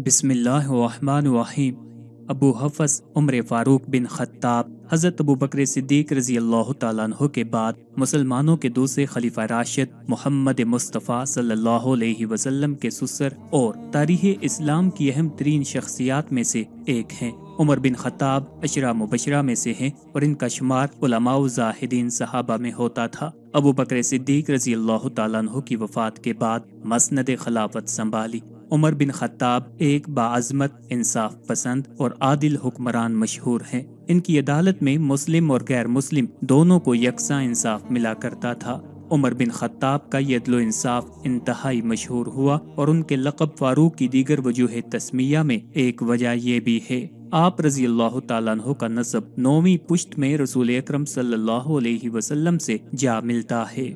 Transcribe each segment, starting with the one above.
بسم اللہ الرحمن الرحیم۔ ابو حفص عمر فاروق بن خطاب حضرت ابو بکر صدیق رضی اللہ تعالیٰ عنہ کے بعد مسلمانوں کے دوسرے خلیفہ راشد محمد مصطفیٰ صلی اللہ علیہ وسلم کے سسر اور تاریخ اسلام کی اہم ترین شخصیات میں سے ایک ہیں۔ عمر بن خطاب عشرہ مبشرہ میں سے ہیں اور ان کا شمار علماء و زاہدین صحابہ میں ہوتا تھا۔ ابو بکر صدیق رضی اللہ تعالیٰ عنہ کی وفات کے بعد مسند خلافت سنبھالی۔ عمر بن خطاب ایک باعظمت، انصاف پسند اور عادل حکمران مشہور ہیں۔ ان کی عدالت میں مسلم اور غیر مسلم دونوں کو یکساں انصاف ملا کرتا تھا۔ عمر بن خطاب کا یہ عدل و انصاف انتہائی مشہور ہوا اور ان کے لقب فاروق کی دیگر وجوہ تسمیہ میں ایک وجہ یہ بھی ہے۔ آپ رضی اللہ تعالیٰ عنہ کا نسب 9ویں پشت میں رسول اکرم صلی اللہ علیہ وسلم سے جا ملتا ہے۔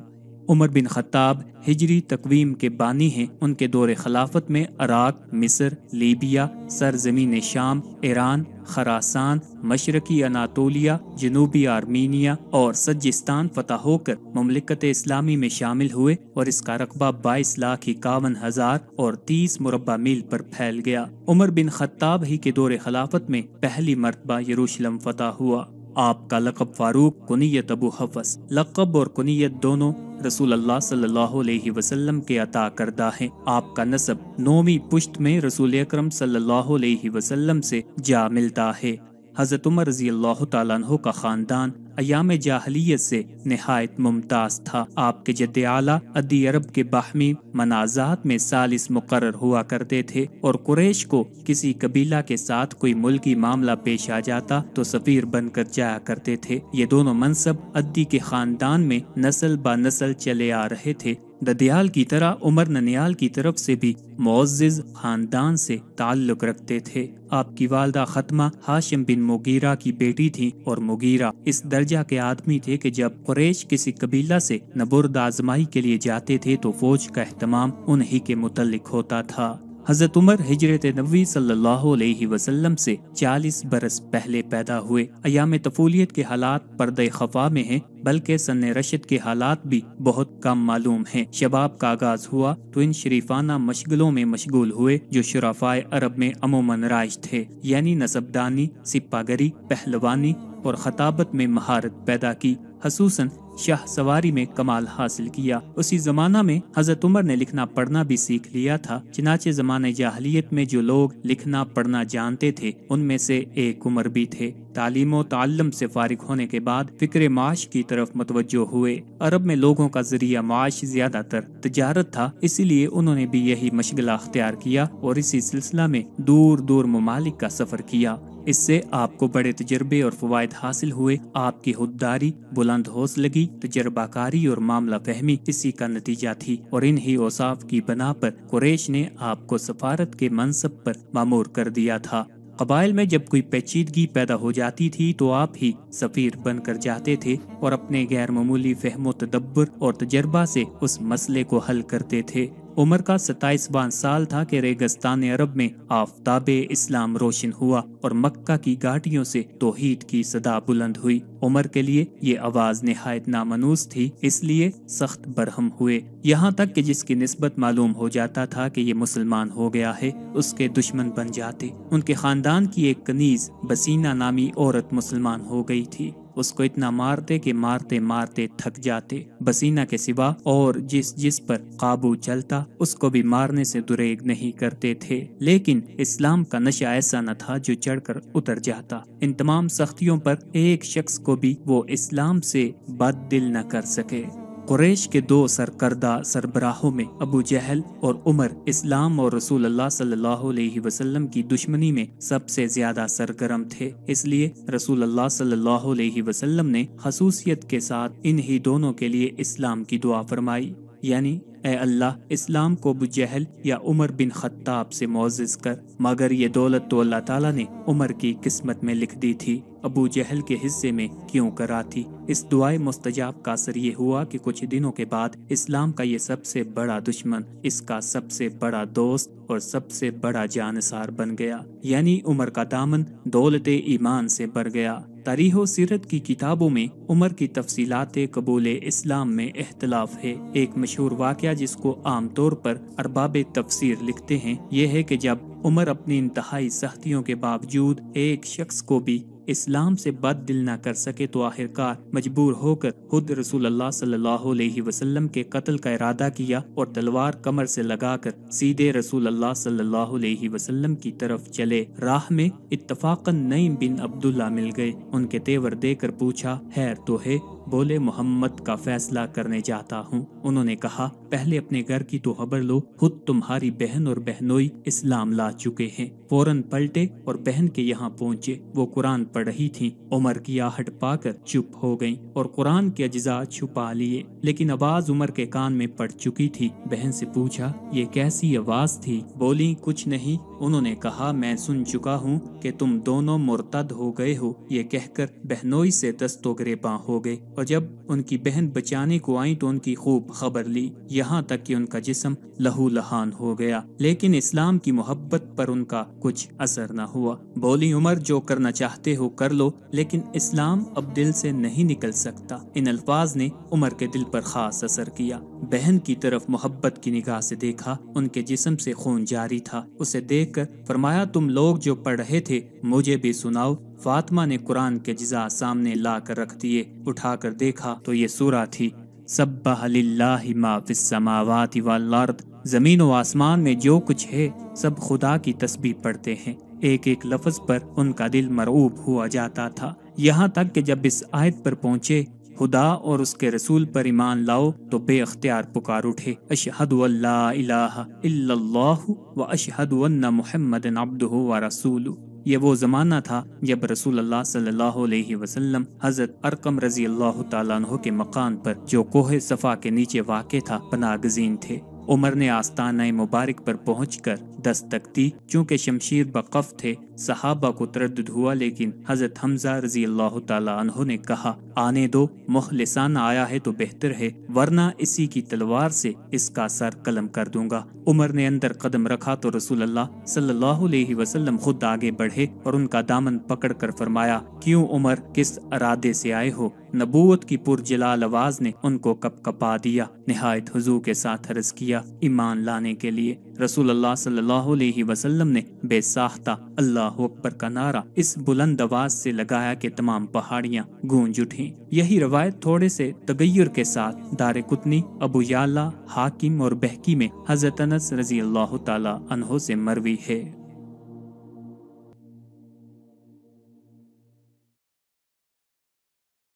عمر بن خطاب ہجری تقویم کے بانی ہیں۔ ان کے دور خلافت میں عراق، مصر، لیبیا، سرزمین شام، ایران، خراسان، مشرقی اناطولیہ، جنوبی آرمینیا اور سجستان فتح ہو کر مملکت اسلامی میں شامل ہوئے اور اس کا رقبہ 22,51,000 اور 30 مربع میل پر پھیل گیا۔ عمر بن خطاب ہی کے دور خلافت میں پہلی مرتبہ یروشلم فتح ہوا۔ آپ کا لقب فاروق، کنیت ابو حفص، لقب اور کنیت دونوں رسول اللہ صلی اللہ علیہ وسلم کے عطا کردہ ہیں۔ آپ کا نسب 9ویں پشت میں رسول اکرم صلی اللہ علیہ وسلم سے جا ملتا ہے۔ حضرت عمر رضی اللہ تعالیٰ عنہ کا خاندان ایام جاہلیت سے نہایت ممتاز تھا۔ آپ کے جد اعلیٰ عدی عرب کے باہمی منازعات میں ثالث مقرر ہوا کرتے تھے اور قریش کو کسی قبیلہ کے ساتھ کوئی ملکی معاملہ پیش آ جاتا تو سفیر بن کر جایا کرتے تھے۔ یہ دونوں منصب عدی کے خاندان میں نسل با نسل چلے آ رہے تھے۔ ددیال کی طرح عمر ننیال کی طرف سے بھی معزز خاندان سے تعلق رکھتے تھے۔ آپ کی والدہ ختمہ ہاشم بن مغیرہ کی بیٹی تھیں اور مغیرہ اس درجہ کے آدمی تھے کہ جب قریش کسی قبیلہ سے نبرد آزمائی کے لیے جاتے تھے تو فوج کا اہتمام انہی کے متعلق ہوتا تھا۔ حضرت عمر ہجرت نبوی صلی اللہ علیہ وسلم سے 40 برس پہلے پیدا ہوئے۔ ایام طفولیت کے حالات پردہ خفا میں ہیں، بلکہ سن رشد کے حالات بھی بہت کم معلوم ہیں۔ شباب کا آغاز ہوا تو ان شریفانہ مشغلوں میں مشغول ہوئے جو شرفائے عرب میں عموماً رائج تھے، یعنی نسبدانی، سپہ گری، پہلوانی اور خطابت میں مہارت پیدا کی، خصوصاً شاہ سواری میں کمال حاصل کیا۔ اسی زمانہ میں حضرت عمر نے لکھنا پڑھنا بھی سیکھ لیا تھا۔ چنانچہ زمانہ جاہلیت میں جو لوگ لکھنا پڑھنا جانتے تھے ان میں سے ایک عمر بھی تھے۔ تعلیم و تعلم سے فارغ ہونے کے بعد فکر معاش کی طرف متوجہ ہوئے۔ عرب میں لوگوں کا ذریعہ معاش زیادہ تر تجارت تھا، اسی لیے انہوں نے بھی یہی مشغلہ اختیار کیا اور اسی سلسلہ میں دور دور ممالک کا سفر کیا۔ اس سے آپ کو بڑے تجربے اور فوائد حاصل ہوئے۔ آپ کی خودداری، بلند حوصلگی، تجربہ کاری اور معاملہ فہمی اسی کا نتیجہ تھی اور انہی اوصاف کی بنا پر قریش نے آپ کو سفارت کے منصب پر مامور کر دیا تھا۔ قبائل میں جب کوئی پیچیدگی پیدا ہو جاتی تھی تو آپ ہی سفیر بن کر جاتے تھے اور اپنے غیر معمولی فہم و تدبر اور تجربہ سے اس مسئلے کو حل کرتے تھے۔ عمر کا 27واں سال تھا کہ ریگستان عرب میں آفتاب اسلام روشن ہوا اور مکہ کی گھاٹیوں سے توحید کی صدا بلند ہوئی۔ عمر کے لیے یہ آواز نہایت نامانوس تھی، اس لیے سخت برہم ہوئے، یہاں تک کہ جس کی نسبت معلوم ہو جاتا تھا کہ یہ مسلمان ہو گیا ہے اس کے دشمن بن جاتے۔ ان کے خاندان کی ایک کنیز بسینہ نامی عورت مسلمان ہو گئی تھی۔ اس کو اتنا مارتے کہ مارتے مارتے تھک جاتے۔ بسینہ کے سوا اور جس پر قابو چلتا اس کو بھی مارنے سے دریغ نہیں کرتے تھے، لیکن اسلام کا نشہ ایسا نہ تھا جو چڑھ کر اتر جاتا۔ ان تمام سختیوں پر ایک شخص کو بھی وہ اسلام سے بد دل نہ کر سکے۔ قریش کے دو سرکردہ سربراہوں میں ابو جہل اور عمر اسلام اور رسول اللہ صلی اللہ علیہ وسلم کی دشمنی میں سب سے زیادہ سرگرم تھے، اس لیے رسول اللہ صلی اللہ علیہ وسلم نے خصوصیت کے ساتھ انہی دونوں کے لیے اسلام کی دعا فرمائی، یعنی اے اللہ اسلام کو ابو جہل یا عمر بن خطاب سے معزز کر۔ مگر یہ دولت تو اللہ تعالیٰ نے عمر کی قسمت میں لکھ دی تھی، ابو جہل کے حصے میں کیوں کرا تھی۔ اس دعائے مستجاب کا اثر یہ ہوا کہ کچھ دنوں کے بعد اسلام کا یہ سب سے بڑا دشمن اس کا سب سے بڑا دوست اور سب سے بڑا جانثار بن گیا، یعنی عمر کا دامن دولت ایمان سے بھر گیا۔ تاریخ و سیرت کی کتابوں میں عمر کی تفصیلات قبول اسلام میں اختلاف ہے۔ ایک مشہور واقعہ جس کو عام طور پر ارباب تفسیر لکھتے ہیں یہ ہے کہ جب عمر اپنی انتہائی سختیوں کے باوجود ایک شخص کو بھی اسلام سے بد دل نہ کر سکے تو آخرکار مجبور ہو کر خود رسول اللہ صلی اللہ علیہ وسلم کے قتل کا ارادہ کیا اور تلوار کمر سے لگا کر سیدھے رسول اللہ صلی اللہ علیہ وسلم کی طرف چلے۔ راہ میں اتفاقاً نعیم بن عبداللہ مل گئے، ان کے تیور دے کر پوچھا خیر تو ہے؟ بولے محمد کا فیصلہ کرنے جاتا ہوں۔ انہوں نے کہا پہلے اپنے گھر کی تو خبر لو، خود تمہاری بہن اور بہنوئی اسلام لا چکے ہیں۔ فوراً پلٹے اور بہن کے یہاں پہنچے، وہ قرآن پڑھ رہی تھی۔ عمر کی آہٹ پا کر چپ ہو گئیں اور قرآن کے اجزاء چھپا لیے، لیکن آواز عمر کے کان میں پڑ چکی تھی۔ بہن سے پوچھا یہ کیسی آواز تھی؟ بولی کچھ نہیں۔ انہوں نے کہا میں سن چکا ہوں کہ تم دونوں مرتد ہو گئے ہو۔ یہ کہہ کر بہنوئی سے دست و گریباں ہو گئے، اور جب ان کی بہن بچانے کو آئی تو ان کی خوب خبر لی، یہاں تک کہ ان کا جسم لہو لہان ہو گیا، لیکن اسلام کی محبت پر ان کا کچھ اثر نہ ہوا۔ بولی عمر جو کرنا چاہتے ہو کر لو، لیکن اسلام اب دل سے نہیں نکل سکتا۔ ان الفاظ نے عمر کے دل پر خاص اثر کیا۔ بہن کی طرف محبت کی نگاہ سے دیکھا، ان کے جسم سے خون جاری تھا۔ اسے دیکھ کر فرمایا تم لوگ جو پڑھ رہے تھے مجھے بھی سناؤ۔ فاطمہ نے قرآن کے اجزاء سامنے لا کر رکھ دیے، اٹھا کر دیکھا تو یہ سورہ تھی سبح للہ ما فی السماوات والارض، زمین و آسمان میں جو کچھ ہے سب خدا کی تسبیح پڑھتے ہیں۔ ایک ایک لفظ پر ان کا دل مرعوب ہوا جاتا تھا، یہاں تک کہ جب اس آیت پر پہنچے خدا اور اس کے رسول پر ایمان لاؤ تو بے اختیار پکار اٹھے اشہد ان لا الہ الا اللہ و اشہد ان محمد عبدہ و رسولہ۔ یہ وہ زمانہ تھا جب رسول اللہ صلی اللہ علیہ وسلم حضرت ارقم رضی اللہ تعالیٰ عنہ کے مقام پر جو کوہ صفا کے نیچے واقع تھا پناہ گزین تھے۔ عمر نے آستانہ مبارک پر پہنچ کر دستک دی، چونکہ شمشیر بقف تھے۔ صحابہ کو تردد ہوا، لیکن حضرت حمزہ رضی اللہ تعالیٰ عنہ نے کہا آنے دو، مخلصانہ آیا ہے تو بہتر ہے، ورنہ اسی کی تلوار سے اس کا سر قلم کر دوں گا۔ عمر نے اندر قدم رکھا تو رسول اللہ صلی اللہ علیہ وسلم خود آگے بڑھے اور ان کا دامن پکڑ کر فرمایا کیوں عمر، کس ارادے سے آئے ہو؟ نبوت کی پرجلال آواز نے ان کو کپ کپا دیا۔ نہایت خضوع کے ساتھ عرض کیا ایمان لانے کے لیے۔ رسول اللہ صلی اللہ علیہ وسلم نے بے ساختہ اللہ اکبر کا نعرہ اس بلند آواز سے لگایا کہ تمام پہاڑیاں گونج اٹھیں۔ یہی روایت تھوڑے سے تغیر کے ساتھ دارقطنی، ابو یعلا، حاکم اور بہقی میں حضرت انس رضی اللہ تعالی عنہ سے مروی ہے۔